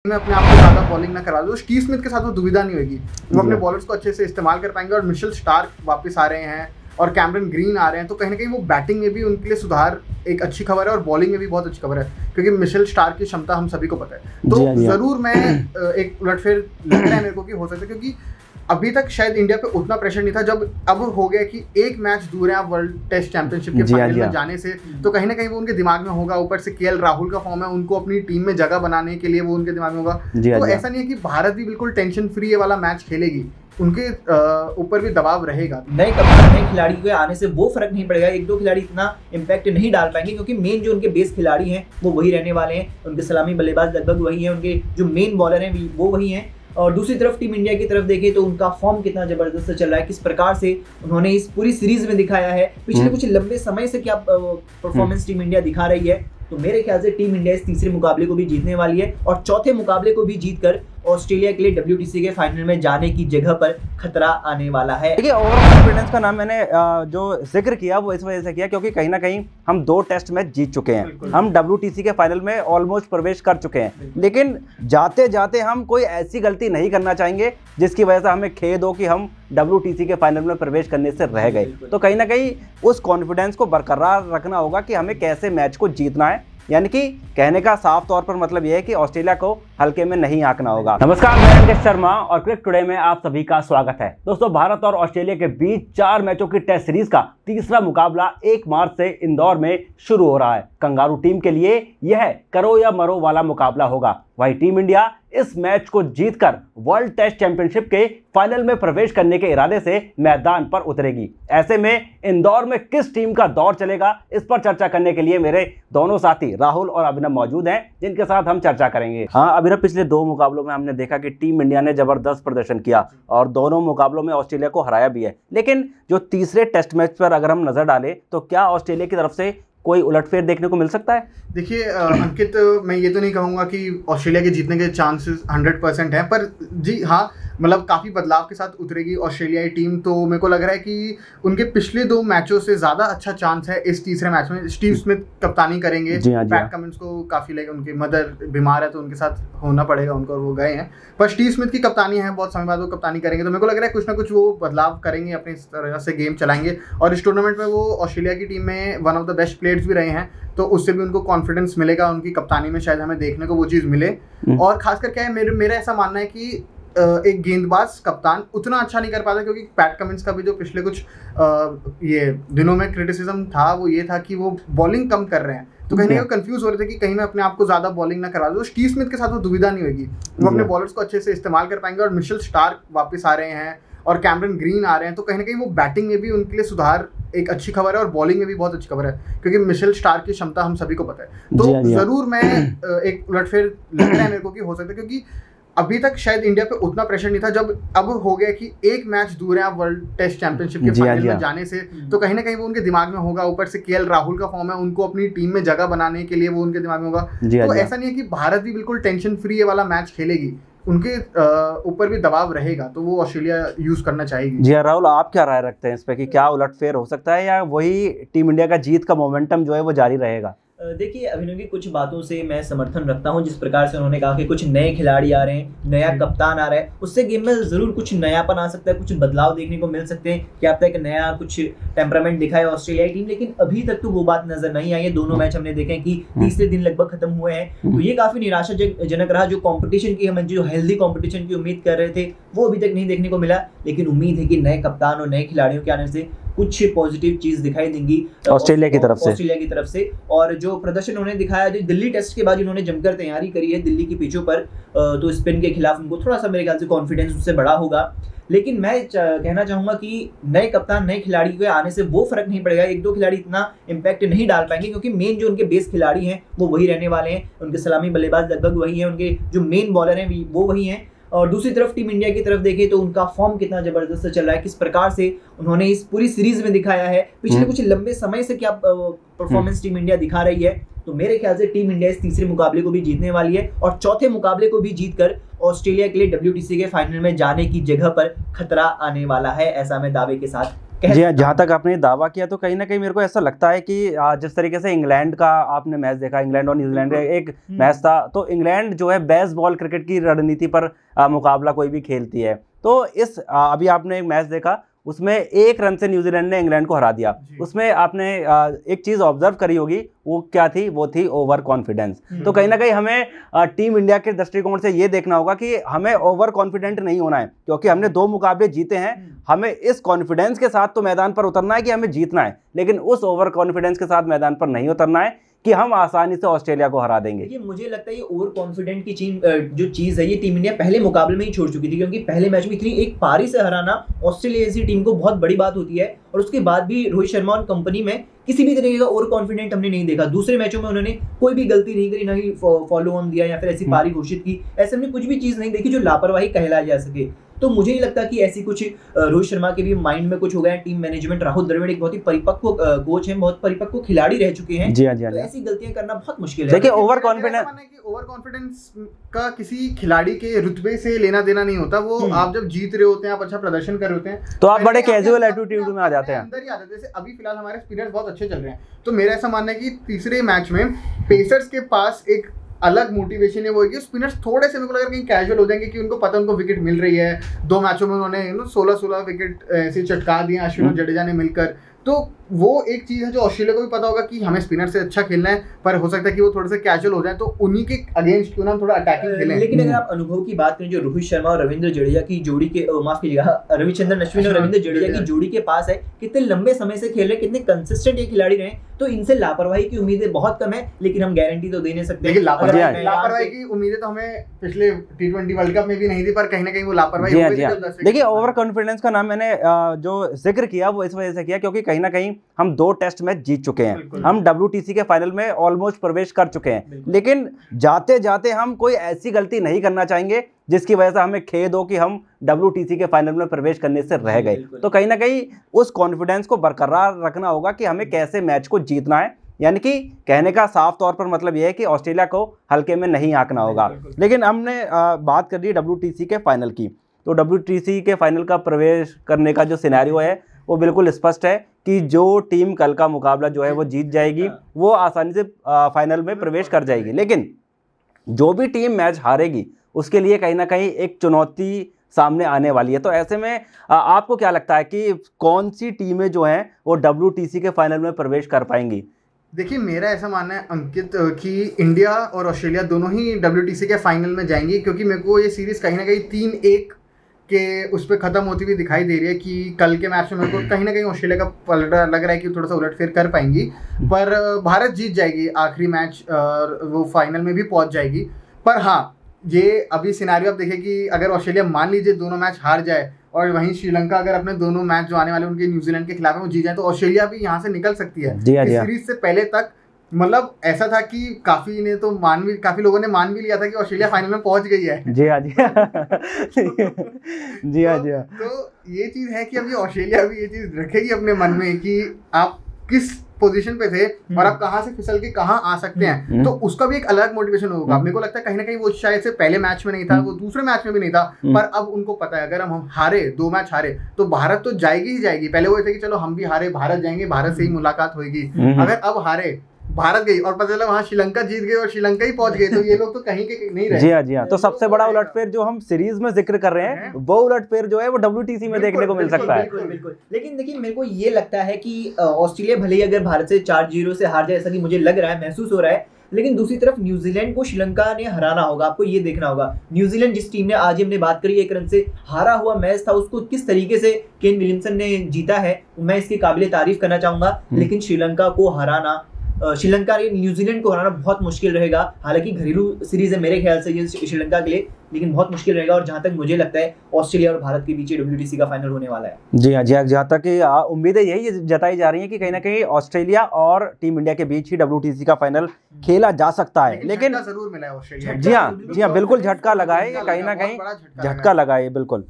में अपने आप को ज़्यादा बॉलिंग ना करा दो। स्टीव स्मिथ के साथ वो दुविधा नहीं होगी, वो अपने बॉलर्स को अच्छे से इस्तेमाल कर पाएंगे। और मिशेल स्टार्क वापस आ रहे हैं और कैमरन ग्रीन आ रहे हैं, तो कहीं ना कहीं वो बैटिंग में भी उनके लिए सुधार एक अच्छी खबर है और बॉलिंग में भी बहुत अच्छी खबर है, क्योंकि मिशेल स्टार्क की क्षमता हम सभी को पता है। तो ज़रूर मैं एक उलटफेर लग रहा है मेरे को कि हो सकता है, क्योंकि अभी तक शायद इंडिया पे उतना प्रेशर नहीं था। जब अब हो गया कि एक मैच दूर है आप वर्ल्ड टेस्ट चैंपियनशिप के फाइनल में जाने से, तो कहीं ना कहीं वो उनके दिमाग में होगा। ऊपर से केएल राहुल का फॉर्म है, उनको अपनी टीम में जगह बनाने के लिए वो उनके दिमाग में होगा। तो ऐसा नहीं है कि भारत भी बिल्कुल टेंशन फ्री वाला मैच खेलेगी, उनके ऊपर भी दबाव रहेगा। नए कप्तान नए खिलाड़ी के आने से वो फर्क नहीं पड़ेगा, एक दो खिलाड़ी इतना इम्पैक्ट नहीं डाल पाएंगे, क्योंकि मेन जो उनके बेस खिलाड़ी हैं वो वही रहने वाले हैं। उनके सलामी बल्लेबाज लगभग वही हैं, उनके जो मेन बॉलर हैं वो वही हैं। और दूसरी तरफ टीम इंडिया की तरफ देखें तो उनका फॉर्म कितना जबरदस्त चल रहा है, किस प्रकार से उन्होंने इस पूरी सीरीज में दिखाया है, पिछले कुछ लंबे समय से क्या परफॉर्मेंस टीम इंडिया दिखा रही है। तो मेरे ख्याल से टीम इंडिया इस तीसरे मुकाबले को भी जीतने वाली है और चौथे मुकाबले को भी जीतकर ऑस्ट्रेलिया के लिए WTC के फाइनल में जाने की जगह पर खतरा आने वाला है। देखिए, ओवर कॉन्फिडेंस का नाम मैंने जो जिक्र किया वो इस वजह से किया क्योंकि कहीं ना कहीं हम 2 टेस्ट मैच जीत चुके हैं, हम WTC के फाइनल में ऑलमोस्ट प्रवेश कर चुके हैं, लेकिन जाते जाते हम कोई ऐसी गलती नहीं करना चाहेंगे जिसकी वजह से हमें खेद हो कि हम WTC के फाइनल में प्रवेश करने से रह गए। तो कहीं ना कहीं उस कॉन्फिडेंस को बरकरार रखना होगा कि हमें कैसे मैच को जीतना है, यानी कि कहने का साफ तौर पर मतलब यह है कि ऑस्ट्रेलिया को हल्के में नहीं आंकना होगा। नमस्कार, मैं अंकित शर्मा और क्रिकेट टुडे में आप सभी का स्वागत है। दोस्तों, भारत और ऑस्ट्रेलिया के बीच 4 मैचों की टेस्ट सीरीज का तीसरा मुकाबला 1 मार्च से इंदौर में शुरू हो रहा है। कंगारू टीम के लिए यह करो या मरो वाला मुकाबला होगा। वहीं टीम इंडिया इस मैच को जीतकर वर्ल्ड टेस्ट चैंपियनशिप के फाइनल में प्रवेश करने के इरादे से मैदान पर उतरेगी। ऐसे में इंदौर में किस टीम का दौर चलेगा, इस पर चर्चा करने के लिए मेरे दोनों साथी राहुल और अभिनव मौजूद हैं, जिनके साथ हम चर्चा करेंगे। हाँ अभिनव, पिछले 2 मुकाबलों में हमने देखा कि टीम इंडिया ने जबरदस्त प्रदर्शन किया और दोनों मुकाबलों में ऑस्ट्रेलिया को हराया भी है, लेकिन जो तीसरे टेस्ट मैच पर अगर हम नजर डालें तो क्या ऑस्ट्रेलिया की तरफ से कोई उलटफेर देखने को मिल सकता है? देखिए अंकित, मैं ये तो नहीं कहूँगा कि ऑस्ट्रेलिया के जीतने के चांसेस 100% हैं, पर जी हाँ, मतलब काफ़ी बदलाव के साथ उतरेगी ऑस्ट्रेलियाई टीम। तो मेरे को लग रहा है कि उनके पिछले 2 मैचों से ज़्यादा अच्छा चांस है इस तीसरे मैच में। स्टीव स्मिथ कप्तानी करेंगे, पैट कमिंस को काफ़ी लगे, उनकी मदर बीमार है तो उनके साथ होना पड़ेगा उनको, और वो गए हैं, पर स्टीव स्मिथ की कप्तानी है, बहुत समय बाद वो कप्तानी करेंगे। तो मेरे को लग रहा है कुछ ना कुछ वो बदलाव करेंगे, अपनी तरह से गेम चलाएंगे। और इस टूर्नामेंट में वो ऑस्ट्रेलिया की टीम में one of the best players भी रहे हैं, तो उससे भी उनको कॉन्फिडेंस मिलेगा, उनकी कप्तानी में शायद हमें देखने को वो चीज़ मिले। और खासकर क्या है, मेरा ऐसा मानना है कि एक गेंदबाज कप्तान उतना अच्छा नहीं कर पाता, क्योंकि पैट कमिंस का भी जो पिछले कुछ ये दिनों में क्रिटिसिज्म था वो ये था कि वो बॉलिंग कम कर रहे हैं, तो कहीं ना कहीं कंफ्यूज हो रहे थे कि कहीं मैं अपने आप को ज़्यादा बॉलिंग ना करा दूँ। स्टीव स्मिथ के साथ वो दुविधा नहीं होगी, वो अपने बॉलर्स को अच्छे से इस्तेमाल कर पाएंगे। और मिशेल स्टार्क वापस आ रहे हैं और कैमरन ग्रीन आ रहे हैं, तो कहीं ना कहीं वो बैटिंग में भी उनके लिए सुधार एक अच्छी खबर है और बॉलिंग में भी बहुत अच्छी खबर है, क्योंकि मिशेल स्टार्क की क्षमता हम सभी को पता है। तो ज़रूर मैं एक उलटफेर लग रहा है मेरे को कि हो सकता है, क्योंकि अभी तक शायद इंडिया पे उतना प्रेशर नहीं था। जब अब हो गया कि एक मैच दूर है आप वर्ल्ड टेस्ट चैंपियनशिप के फाइनल में जाने से, तो कहीं ना कहीं वो उनके दिमाग में होगा। ऊपर से केएल राहुल का फॉर्म है, उनको अपनी टीम में जगह बनाने के लिए वो उनके दिमाग में होगा। तो ऐसा नहीं है कि भारत भी बिल्कुल टेंशन फ्री वाला मैच खेलेगी, उनके ऊपर भी दबाव रहेगा, तो वो ऑस्ट्रेलिया यूज करना चाहेगी। जी राहुल, आप क्या राय रखते हैं इस पे कि क्या उलटफेर हो सकता है या वही टीम इंडिया का जीत का मोमेंटम जो है वो जारी रहेगा? देखिए, अभिनव की कुछ बातों से मैं समर्थन रखता हूं। जिस प्रकार से उन्होंने कहा कि कुछ नए खिलाड़ी आ रहे हैं, नया कप्तान आ रहा है, उससे गेम में जरूर कुछ नयापन आ सकता है, कुछ बदलाव देखने को मिल सकते हैं। क्या आप एक नया कुछ टेम्परामेंट दिखाए ऑस्ट्रेलियाई टीम, लेकिन अभी तक तो वो बात नजर नहीं आई है। दोनों मैच हमने देखे हैं कि तीसरे दिन लगभग खत्म हुए हैं, तो ये काफी निराशाजनक रहा। जो कॉम्पिटिशन की हम जो हेल्दी कॉम्पिटिशन की उम्मीद कर रहे थे वो अभी तक नहीं देखने को मिला, लेकिन उम्मीद है कि नए कप्तान और नए खिलाड़ियों के आने से कुछ पॉजिटिव चीज दिखाई देंगी ऑस्ट्रेलिया की तरफ से। और जो प्रदर्शन उन्होंने दिखाया, जो दिल्ली टेस्ट के बाद उन्होंने जमकर तैयारी करी है दिल्ली की पिचों पर, तो स्पिन के खिलाफ उनको थोड़ा सा मेरे ख्याल से कॉन्फिडेंस उससे बढ़ा होगा। लेकिन मैं कहना चाहूंगा कि नए कप्तान नए खिलाड़ी के आने से वो फर्क नहीं पड़ेगा, एक दो खिलाड़ी इतना इम्पैक्ट नहीं डाल पाएंगे, क्योंकि मेन जो उनके बेस खिलाड़ी हैं वो वही रहने वाले हैं। उनके सलामी बल्लेबाज लगभग वही हैं, उनके जो मेन बॉलर हैं वो वही हैं। और दूसरी तरफ टीम इंडिया की तरफ देखें तो उनका फॉर्म कितना जबरदस्त चल रहा है, किस प्रकार से उन्होंने इस पूरी सीरीज में दिखाया है, पिछले कुछ लंबे समय से क्या परफॉर्मेंस टीम इंडिया दिखा रही है। तो मेरे ख्याल से टीम इंडिया इस तीसरे मुकाबले को भी जीतने वाली है और चौथे मुकाबले को भी जीतकर ऑस्ट्रेलिया के लिए WTC के फाइनल में जाने की जगह पर खतरा आने वाला है, ऐसा मैं दावे के साथ जी हाँ, जहाँ तक आपने दावा किया तो कहीं ना कहीं मेरे को ऐसा लगता है कि जिस तरीके से इंग्लैंड का आपने मैच देखा, इंग्लैंड और न्यूजीलैंड का एक मैच था, तो इंग्लैंड जो है बेसबॉल क्रिकेट की रणनीति पर मुकाबला कोई भी खेलती है। तो इस अभी आपने एक मैच देखा, उसमें 1 रन से न्यूजीलैंड ने इंग्लैंड को हरा दिया। उसमें आपने एक चीज़ ऑब्जर्व करी होगी, वो क्या थी? वो थी ओवर कॉन्फिडेंस। तो कहीं ना कहीं हमें टीम इंडिया के दृष्टिकोण से ये देखना होगा कि हमें ओवर कॉन्फिडेंट नहीं होना है, क्योंकि हमने 2 मुकाबले जीते हैं। हमें इस कॉन्फिडेंस के साथ तो मैदान पर उतरना है कि हमें जीतना है, लेकिन उस ओवर कॉन्फिडेंस के साथ मैदान पर नहीं उतरना है कि हम आसानी से ऑस्ट्रेलिया को हरा देंगे। देखिए, मुझे लगता है ये ओवर कॉन्फिडेंट की जो चीज़ है, ये टीम इंडिया पहले मुकाबले में ही छोड़ चुकी थी, क्योंकि पहले मैच में इतनी एक पारी से हराना ऑस्ट्रेलिया जैसी टीम को बहुत बड़ी बात होती है। और उसके बाद भी रोहित शर्मा और कंपनी में किसी भी तरीके का ओवर कॉन्फिडेंट हमने नहीं देखा। दूसरे मैचों में उन्होंने कोई भी गलती नहीं करी, ना ही फॉलो ऑन दिया या फिर ऐसी पारी घोषित की, ऐसे में कुछ भी चीज़ नहीं देखी जो लापरवाही कहला जा सके। तो मुझे नहीं लगता कि ऐसी कुछ रोहित शर्मा के भी माइंड में कुछ हो गया है। टीम मैनेजमेंट, राहुल द्रविड़ एक बहुत ही परिपक्व कोच हैं, बहुत परिपक्व खिलाड़ी रह चुके हैं। जी हाँ, जी हाँ। तो ऐसी गलतियां करना बहुत मुश्किल है। देखिए, ओवर कॉन्फिडेंस का किसी खिलाड़ी के रुतबे से लेना देना नहीं होता। वो आप जब जीत रहे होते हैं, आप अच्छा प्रदर्शन कर रहे होते हैं, तो आप बड़े कैजुअल एटीट्यूड में आ जाते हैं, अंदर ही आ जाते हैं। जैसे अभी फिलहाल हमारे स्पिनर्स बहुत अच्छे चल रहे हैं, तो मेरा ऐसा मानना है कि तीसरे मैच में पेसर्स के पास एक अलग मोटिवेशन है, वो है कि स्पिनर्स थोड़े से मेरे को लग रहा है कहीं कैजुअल हो जाएंगे, कि उनको पता है उनको विकेट मिल रही है। 2 मैचों में उन्होंने 16 विकेट ऐसे चटका दिए अश्विन और जडेजा ने मिलकर। तो वो एक चीज़ है जो ऑस्ट्रेलिया को भी पता होगा कि हमें स्पिनर से अच्छा खेलना है, पर हो सकता है कि वो थोड़े से कैजुअल हो जाए, तो उन्हीं के अगेंस्ट क्यों ना थोड़ा अटैकिंग खेलें। लेकिन अगर आप अनुभव की बात करें, जो रोहित शर्मा और रविंद्र जडेजा की जोड़ी के माफ कीजिएगा, रविचंद्रन अश्विन और रविंद्र जडेजा की जोड़ी के पास है, कितने लंबे समय से खेल रहे, कितने कंसिस्टेंट ये खिलाड़ी रहे, तो इनसे लापरवाही की उम्मीदें बहुत कम है। लेकिन हम गारंटी तो दे नहीं सकते। लेकिन लापरवाही की उम्मीदें तो हमें पिछले T20 वर्ल्ड कप में भी नहीं थी, पर कहीं ना कहीं वो लापरवाही हो गई। देखिए, ओवर कॉन्फिडेंस का नाम मैंने जो जिक्र किया वो इस वजह से किया क्योंकि कहीं ना कहीं हम 2 टेस्ट मैच जीत चुके हैं, हम WTC के फाइनल में ऑलमोस्ट प्रवेश कर चुके हैं, लेकिन जाते जाते हम कोई ऐसी गलती नहीं करना चाहेंगे जिसकी वजह से हमें खेद हो कि हम WTC के फाइनल में प्रवेश करने से रह गए। तो कहीं ना कहीं उस कॉन्फिडेंस को बरकरार रखना होगा कि हमें कैसे मैच को जीतना है। यानी कि कहने का साफ तौर पर मतलब यह है कि ऑस्ट्रेलिया को हल्के में नहीं आंकना होगा। लेकिन हमने बात कर दी WTC के फाइनल की, तो WTC के फाइनल का प्रवेश करने का जो सिनेरियो है वो बिल्कुल स्पष्ट है कि जो टीम कल का मुकाबला जो है वो जीत जाएगी, वो आसानी से फाइनल में प्रवेश कर जाएगी। लेकिन जो भी टीम मैच हारेगी उसके लिए कहीं ना कहीं एक चुनौती सामने आने वाली है। तो ऐसे में आपको क्या लगता है कि कौन सी टीमें जो हैं वो WTC के फाइनल में प्रवेश कर पाएंगी? देखिए, मेरा ऐसा मानना है अंकित कि इंडिया और ऑस्ट्रेलिया दोनों ही WTC के फाइनल में जाएंगी, क्योंकि मेरे को ये सीरीज़ कहीं ना कहीं 3-1 के उस पर ख़त्म होती हुई दिखाई दे रही है। कि कल के मैच में मेरे को कहीं ना कहीं ऑस्ट्रेलिया का पलटा लग रहा है कि थोड़ा सा उलटफेर कर पाएंगी, पर भारत जीत जाएगी आखिरी मैच और वो फाइनल में भी पहुंच जाएगी। पर हाँ, ये अभी सिनेरियो आप देखिए कि अगर ऑस्ट्रेलिया मान लीजिए दोनों मैच हार जाए और वहीं श्रीलंका अगर अपने दोनों मैच जो आने वाले उनके न्यूजीलैंड के खिलाफ में वो जीत जाए, तो ऑस्ट्रेलिया भी यहाँ से निकल सकती है। इस सीरीज से पहले तक मतलब ऐसा था कि काफी लोगों ने मान भी लिया था कि ऑस्ट्रेलिया फाइनल में पहुंच गई है। जी हाँ, जी जी हाँ, जी हाँ। तो ये चीज है कि अभी ऑस्ट्रेलिया भी ये चीज रखेगी अपने मन में कि आप किस पोजीशन पे थे और आप कहां से फिसल के कहां आ सकते हैं, तो उसका भी एक अलग मोटिवेशन होगा। मेरे को लगता है कहीं ना कहीं वो शायद से पहले मैच में नहीं था, वो दूसरे मैच में भी नहीं था, पर अब उनको पता है अगर हम हारे 2 मैच हारे तो भारत तो जाएगी ही जाएगी। पहले वो थे कि चलो हम भी हारे भारत जाएंगे, भारत से ही मुलाकात होगी। अगर अब हारे भारत गई और पता चला वहां श्रीलंका जीत गई और श्रीलंका ही पहुंच गए, तो ये लोग तो कहीं के नहीं रहे। जी हाँ, जी हाँ। तो सबसे बड़ा उलटफेर जो हम सीरीज में जिक्र कर रहे हैं वो उलटफेर जो है वो WTC में देखने को मिल सकता है। बिल्कुल। लेकिन देखिए, मेरे को ये लगता है कि ऑस्ट्रेलिया भले ही अगर भारत से 4-0 से हार जाए, ऐसा कि मुझे लग रहा है, महसूस हो रहा है, लेकिन दूसरी तरफ न्यूजीलैंड को श्रीलंका ने हराना होगा। आपको ये देखना होगा न्यूजीलैंड जिस टीम ने आज हमने बात करी 1 रन से हारा हुआ मैच था, उसको किस तरीके से केन विलियमसन ने जीता है, मैं इसकी काबिले तारीफ करना चाहूंगा। लेकिन श्रीलंका को हराना, श्रीलंका ने न्यूजीलैंड को हराना बहुत मुश्किल रहेगा। हालांकि घरेलू सीरीज है मेरे ख्याल से ये श्रीलंका के लिए, लेकिन बहुत मुश्किल रहेगा। और जहां तक मुझे लगता है ऑस्ट्रेलिया और भारत के बीच WTC का फाइनल होने वाला है। जी हाँ, जी हाँ। जहाँ तक कि उम्मीदें यही जताई जा रही है कि कहीं ना कहीं ऑस्ट्रेलिया और टीम इंडिया के बीच ही WTC का फाइनल खेला जा सकता है। लेकिन जरूर मिला है ऑस्ट्रेलिया। जी हाँ, जी हाँ, बिल्कुल झटका लगा है, कहीं ना कहीं झटका लगा है बिल्कुल।